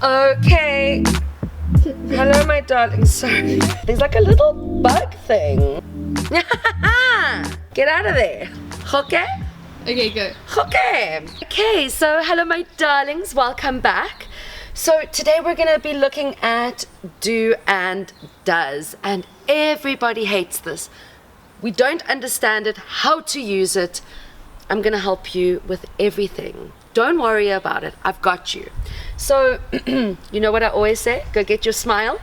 Okay. Hello, my darling. Sorry. There's like a little bug thing. Get out of there. Okay? Okay, go. Okay, so hello, my darlings. Welcome back. So today we're going to be looking at do and does. And everybody hates this. We don't understand it, how to use it. I'm going to help you with everything. Don't worry about it. I've got you. So, you know what I always say? Go get your smile.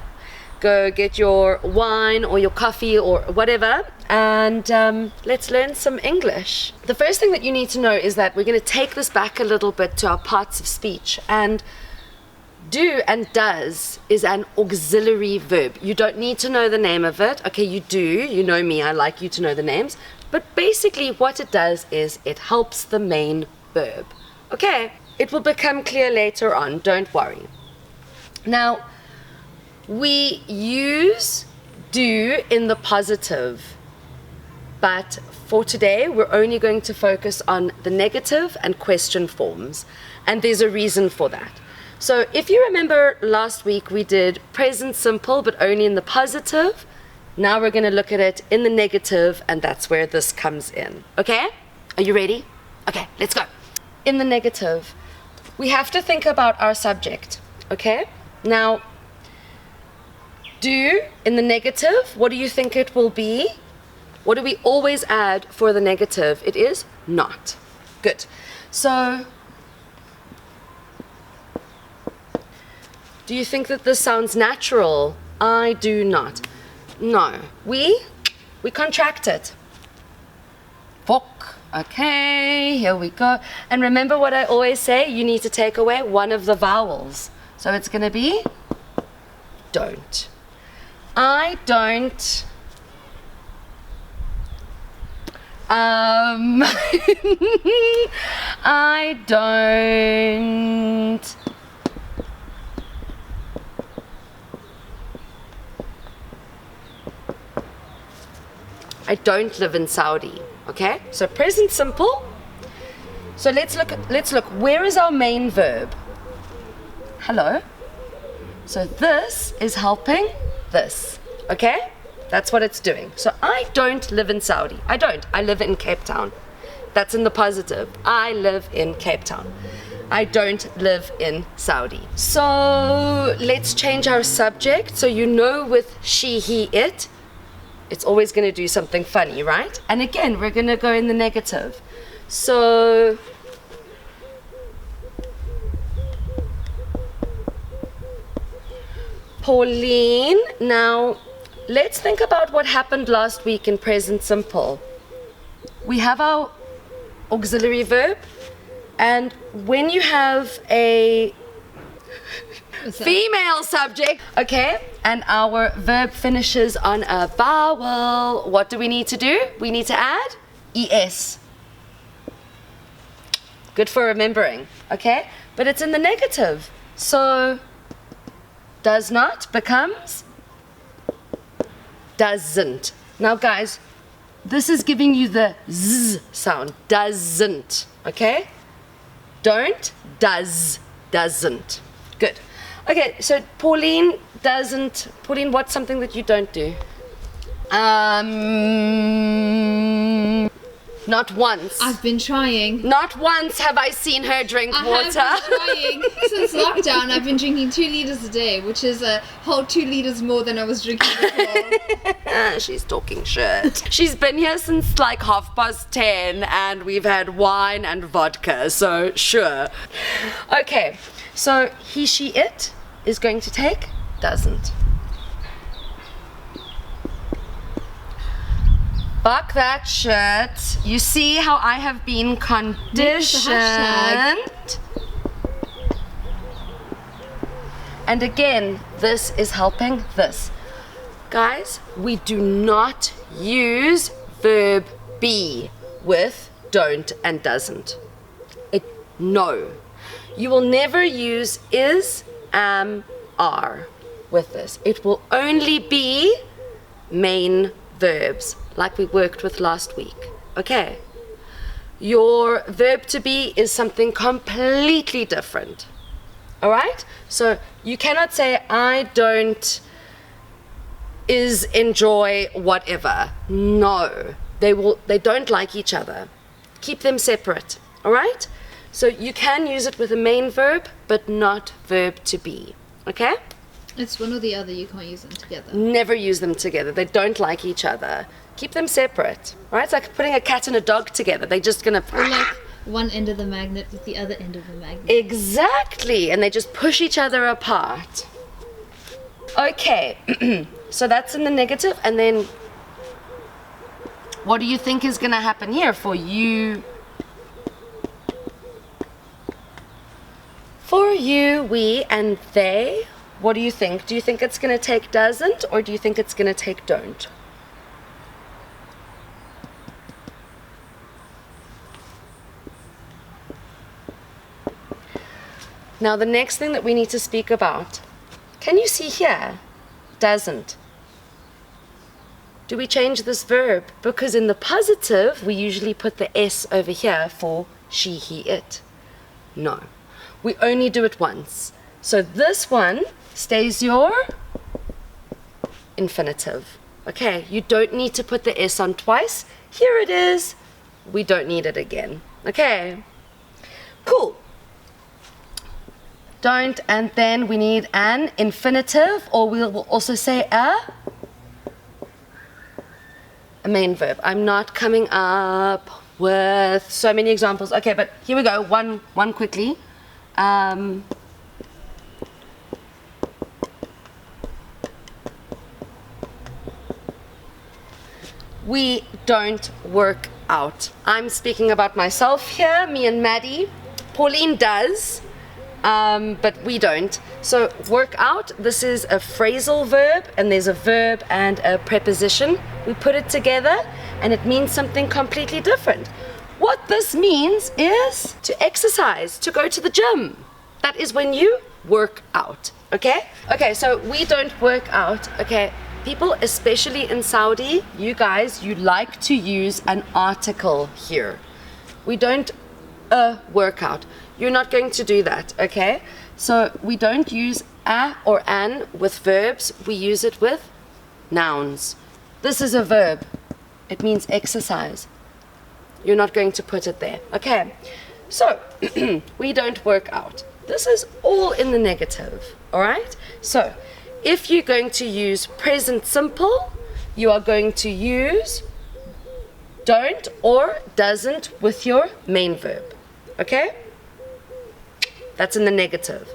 Go get your wine or your coffee or whatever. And let's learn some English. The first thing that you need to know is that we're going to take this back a little bit to our parts of speech. And do and does is an auxiliary verb. You don't need to know the name of it. Okay, you do. You know me. I like you to know the names. But basically what it does is it helps the main verb. Okay, it will become clear later on, don't worry. Now, we use do in the positive, but for today, we're only going to focus on the negative and question forms, and there's a reason for that. So if you remember last week, we did present simple, but only in the positive. Now we're gonna look at it in the negative, and that's where this comes in, okay? Are you ready? Okay, let's go. In the negative, we have to think about our subject, okay? Now, do in the negative, what do you think it will be? What do we always add for the negative? It is not. Good. So, do you think that this sounds natural? I do not. No. We contract it. Fuck. Okay, here we go. And remember what I always say, you need to take away one of the vowels. So it's going to be don't. I don't. I don't. I don't live in Saudi. Okay, so present simple. So let's look. Where is our main verb? Hello. So this is helping this. Okay, that's what it's doing. So I don't live in Saudi. I don't. I live in Cape Town. That's in the positive. I live in Cape Town. I don't live in Saudi. So let's change our subject. So you know with she, he, it, it's always going to do something funny, right? And again, we're going to go in the negative. So, Pauline, now let's think about what happened last week in present simple. We have our auxiliary verb, and when you have a female subject, okay, and our verb finishes on a vowel, what do we need to do? We need to add es. Good for remembering, okay? But it's in the negative. So does not becomes doesn't. Now guys, this is giving you the z sound. Doesn't, okay? Don't, does, doesn't. Good. Okay, so Pauline, what's something that you don't do? Not once. I've been trying. Not once have I seen her drink water. I have been trying. Since lockdown, I've been drinking 2 liters a day, which is a whole 2 liters more than I was drinking before. She's talking shit. She's been here since like 10:30 and we've had wine and vodka, so sure. Okay, so he, she, it is going to take doesn't. Fuck that shit. You see how I have been conditioned. And again, this is helping this. Guys, we do not use verb be with don't and doesn't. No. You will never use is, am, are with this. It will only be main verbs, like we worked with last week. Okay? Your verb to be is something completely different. All right? So you cannot say I don't is enjoy whatever. No. They don't like each other. Keep them separate. All right? So you can use it with a main verb, but not verb to be. Okay? It's one or the other. You can't use them together. Never use them together. They don't like each other. Keep them separate. Right? It's like putting a cat and a dog together. They're just gonna Or like one end of the magnet with the other end of the magnet. Exactly. And they just push each other apart. Okay. So that's in the negative, and then what do you think is gonna happen here for you? For you, we, and they, what do you think? Do you think it's going to take doesn't, or do you think it's going to take don't? Now, the next thing that we need to speak about, can you see here? Doesn't. Do we change this verb? Because in the positive, we usually put the S over here for she, he, it. No. We only do it once. So this one stays your infinitive. Okay, you don't need to put the S on twice. Here it is. We don't need it again. Okay, cool. Don't, and then we need an infinitive, or we'll also say a main verb. I'm not coming up with so many examples. Okay, but here we go. One quickly. We don't work out. I'm speaking about myself here, me and Maddie. Pauline does, but we don't. So work out, this is a phrasal verb, and there's a verb and a preposition. We put it together and it means something completely different. What this means is to exercise, to go to the gym. That is when you work out, okay? Okay, so we don't work out, okay? People, especially in Saudi, you guys, you like to use an article here. We don't work out. You're not going to do that, okay? So we don't use a or an with verbs. We use it with nouns. This is a verb. It means exercise. You're not going to put it there. Okay, so we don't work out. This is all in the negative, all right? So if you're going to use present simple, you are going to use don't or doesn't with your main verb, okay? That's in the negative.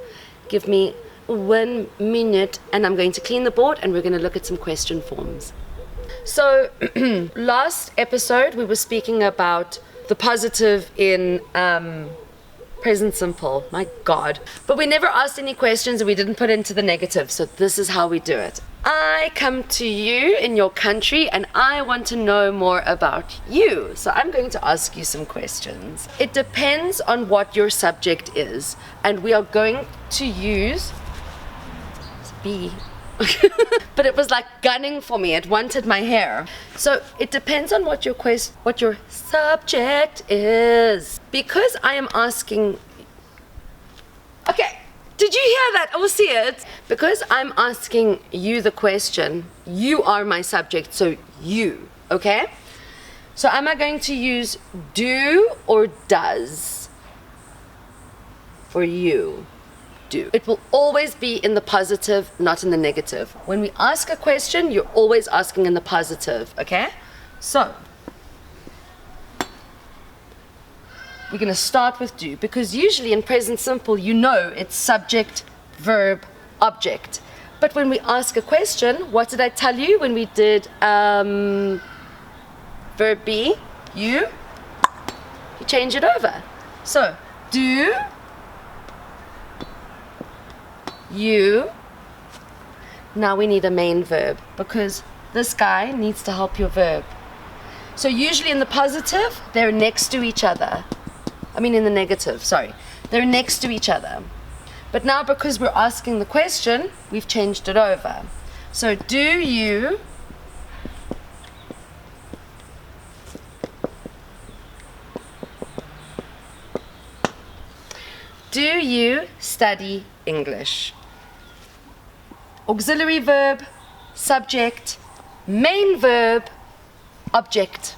Give me 1 minute and I'm going to clean the board and we're going to look at some question forms. So last episode we were speaking about the positive in present simple. My God. But we never asked any questions and we didn't put into the negative. So this is how we do it. I come to you in your country and I want to know more about you. So I'm going to ask you some questions. It depends on what your subject is. And we are going to use be. But it was like gunning for me. It wanted my hair. So it depends on what your subject is. Because I am asking. Okay, did you hear that or see it? Because I'm asking you the question, you are my subject, so you, okay? So am I going to use do or does for you? Do. It will always be in the positive, not in the negative. When we ask a question, you're always asking in the positive, okay? So, we're going to start with do, because usually in present simple, you know it's subject, verb, object. But when we ask a question, what did I tell you when we did verb be? You change it over. So, do you. Now we need a main verb because this guy needs to help your verb. So usually in the positive, they're next to each other. I mean in the negative, sorry. They're next to each other. But now because we're asking the question, we've changed it over. So do you study English. Auxiliary verb, subject, main verb, object.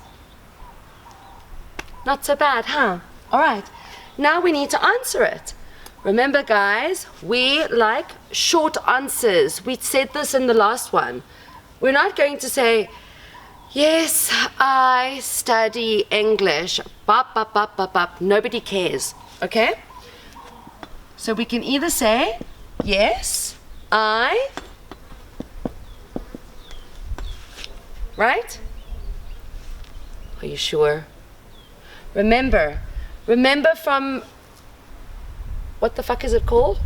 Not so bad, huh? All right, now we need to answer it. Remember, guys, we like short answers. We said this in the last one. We're not going to say, yes, I study English. Bop, bop, bop, bop, bop. Nobody cares, okay? So we can either say, yes, I, right? Are you sure? Remember from, what the fuck is it called?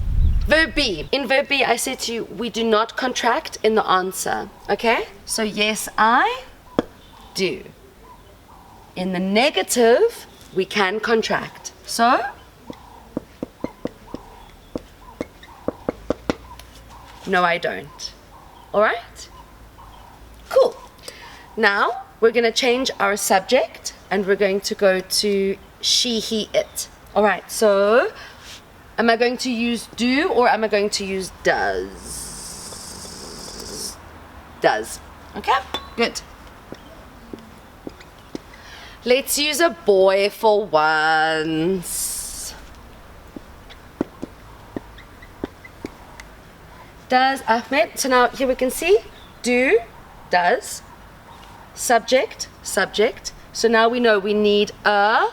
Verb B. In verb B, I said to you, we do not contract in the answer, okay? So yes, I do. In the negative, we can contract. So, no, I don't. All right? Cool. Now, we're going to change our subject and we're going to go to she, he, it. All right, so am I going to use do or am I going to use does? Does. Okay, good. Let's use a boy for once. Does Ahmed. So now here we can see do, does, subject, subject. So now we know we need a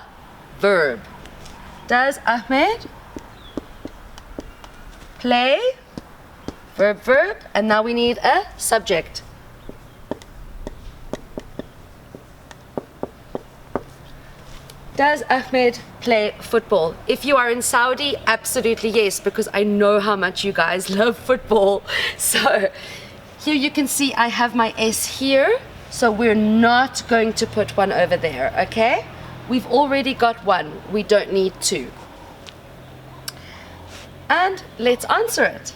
verb. Does Ahmed play? Verb, verb. And now we need a subject. Does Ahmed play football? If you are in Saudi, absolutely yes, because I know how much you guys love football. So here you can see I have my S here, so we're not going to put one over there, okay? We've already got one, we don't need two. And let's answer it.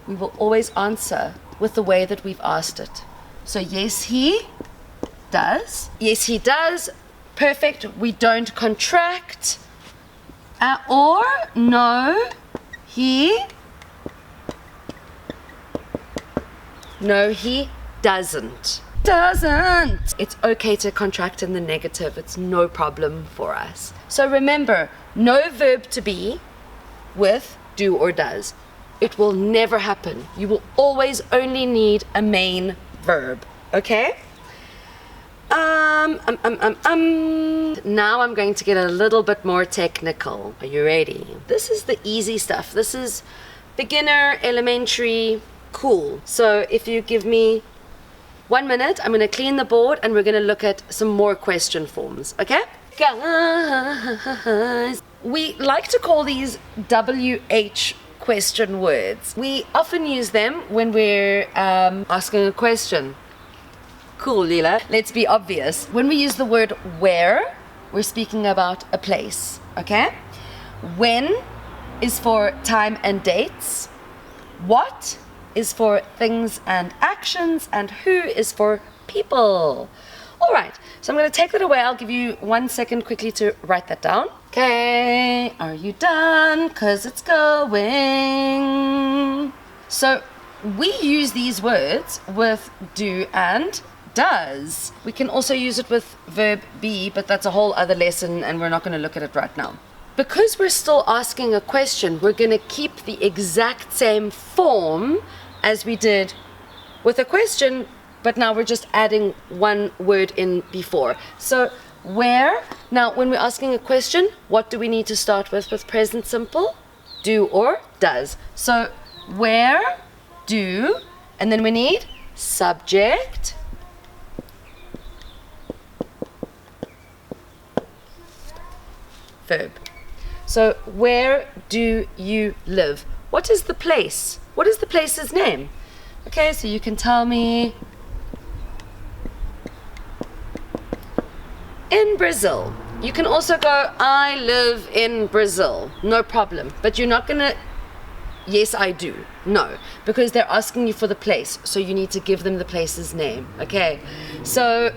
We will always answer with the way that we've asked it. So yes, he does. Yes, he does. Perfect. We don't contract. Or no, he doesn't. Doesn't. It's okay to contract in the negative. It's no problem for us. So remember, no verb to be with do or does. It will never happen. You will always only need a main verb, okay? Now I'm going to get a little bit more technical. Are you ready? This is the easy stuff. This is beginner, elementary, cool. So if you give me 1 minute, I'm going to clean the board and we're going to look at some more question forms, okay? Guys, we like to call these WH question words. We often use them when we're asking a question. Cool, Leela. Let's be obvious. When we use the word where, we're speaking about a place, okay? When is for time and dates. What is for things and actions, and who is for people. All right, so I'm going to take that away. I'll give you 1 second quickly to write that down. Okay, are you done? Because it's going. So we use these words with do and does. We can also use it with verb be, but that's a whole other lesson and we're not going to look at it right now. Because we're still asking a question, we're going to keep the exact same form as we did with a question, but now we're just adding one word in before. So where, now when we're asking a question, what do we need to start with present simple? Do or does. So where, do, and then we need subject, verb. So where do you live? What is the place? What is the place's name? Okay, so you can tell me in Brazil. You can also go, I live in Brazil. No problem. But you're not gonna, yes, I do. No, because they're asking you for the place. So you need to give them the place's name. Okay, so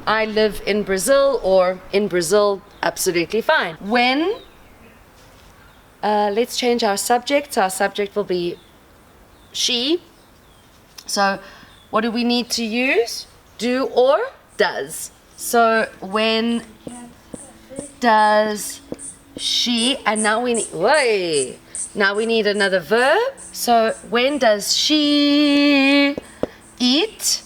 I live in Brazil, or in Brazil, Absolutely fine. When, let's change our subject. So our subject will be she. So what do we need to use? Do or does. So when does she, and now we need another verb. So when does she eat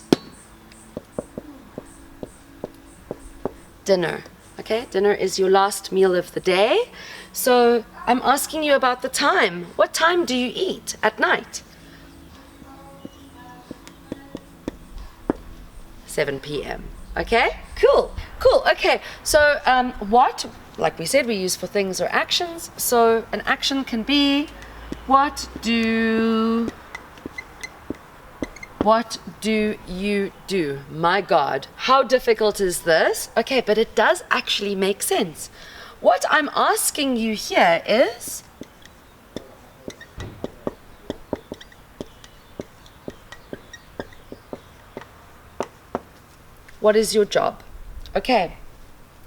dinner? Okay, dinner is your last meal of the day. So I'm asking you about the time. What time do you eat at night? 7 p.m. Okay, cool. Okay, so what, like we said, we use for things or actions. So an action can be, what do you do? My God, how difficult is this? Okay, but it does actually make sense. What I'm asking you here is, what is your job? Okay,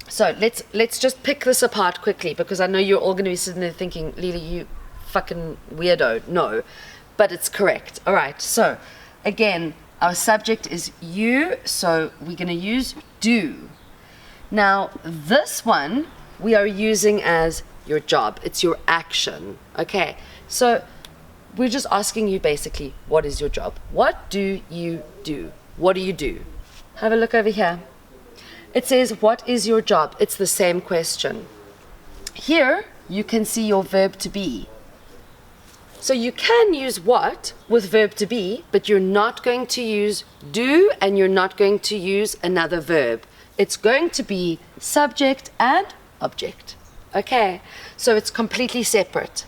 so let's just pick this apart quickly, because I know you're all going to be sitting there thinking, Lily, you fucking weirdo. No, but it's correct. All right, so again, our subject is you, so we're going to use do. Now, this one we are using as your job. It's your action. Okay, so we're just asking you basically, what is your job? What do you do? What do you do? Have a look over here. It says, what is your job? It's the same question. Here, you can see your verb to be. So you can use what with verb to be, but you're not going to use do, and you're not going to use another verb. It's going to be subject and object. Okay, so it's completely separate.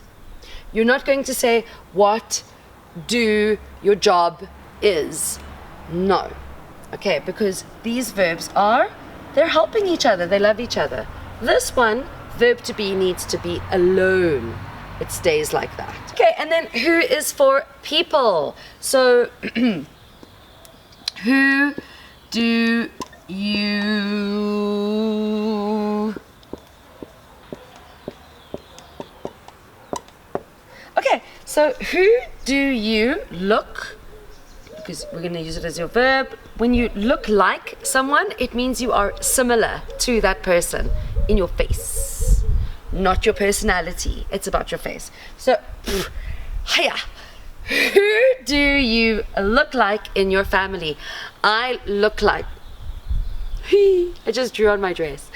You're not going to say what do your job is. No. Okay, because these verbs they're helping each other. They love each other. This one, verb to be, needs to be alone. It stays like that. Okay, and then who is for people. So who do you... Okay, so who do you look, because we're going to use it as your verb. When you look like someone, it means you are similar to that person in your face, not your personality. It's about your face. So, hiya. Who do you look like in your family? I look like... I just drew on my dress.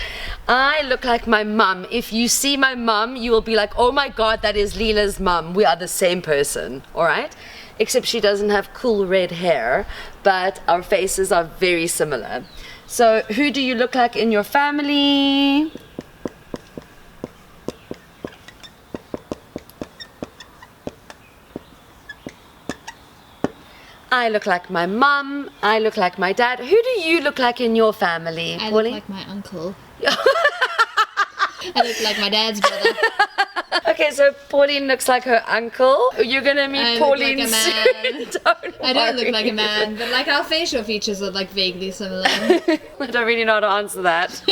I look like my mum. If you see my mum, you will be like, oh my God, that is Leela's mum. We are the same person, all right? Except she doesn't have cool red hair, but our faces are very similar. So who do you look like in your family? I look like my mum. I look like my dad. Who do you look like in your family, I Pauline? look like my uncle. I look like my dad's brother. Okay, so Pauline looks like her uncle. You're gonna meet I Pauline look like a soon. I don't look like a man, but like our facial features are like vaguely similar. I don't really know how to answer that.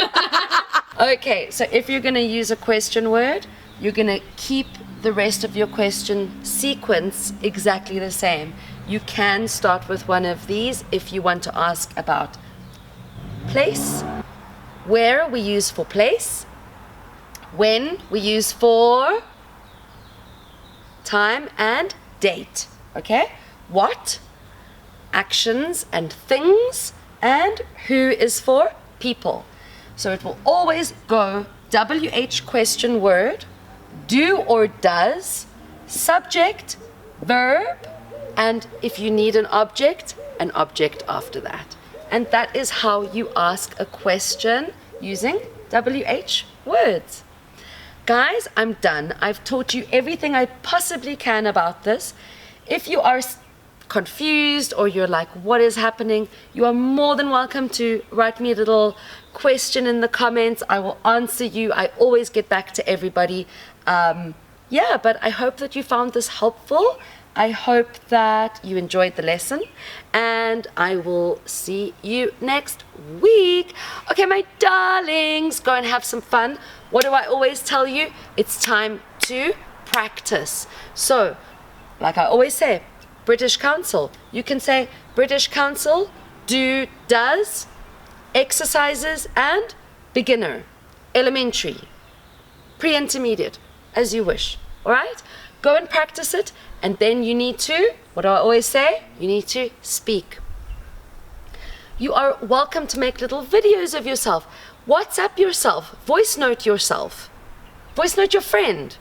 Okay, so if you're gonna use a question word, you're gonna keep the rest of your question sequence exactly the same. You can start with one of these if you want to ask about place. Where we use for place. When we use for time and date. Okay? What, actions and things, and who is for people. So it will always go WH question word, do or does, subject, verb, and if you need an object after that. And that is how you ask a question using WH words. Guys, I'm done. I've taught you everything I possibly can about this. If you are confused or you're like, what is happening? You are more than welcome to write me a little question in the comments. I will answer you. I always get back to everybody. Yeah, but I hope that you found this helpful, I hope that you enjoyed the lesson, and I will see you next week. Okay, my darlings, go and have some fun. What do I always tell you? It's time to practice. So, like I always say, British Council. You can say British Council, do, does, exercises, and beginner, elementary, pre-intermediate, as you wish. All right? Go and practice it, and then you need to, what do I always say? You need to speak. You are welcome to make little videos of yourself. WhatsApp yourself. Voice note yourself. Voice note your friend.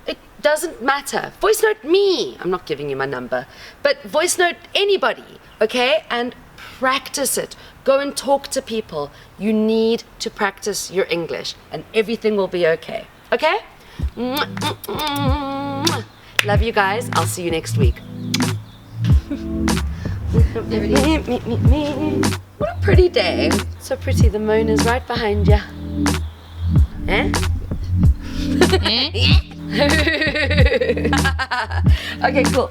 It doesn't matter. Voice note me. I'm not giving you my number. But voice note anybody, okay? And practice it. Go and talk to people. You need to practice your English, and everything will be okay. Okay? Love you guys. I'll see you next week. What a pretty day. So pretty. The moon is right behind you. Eh? Okay, cool.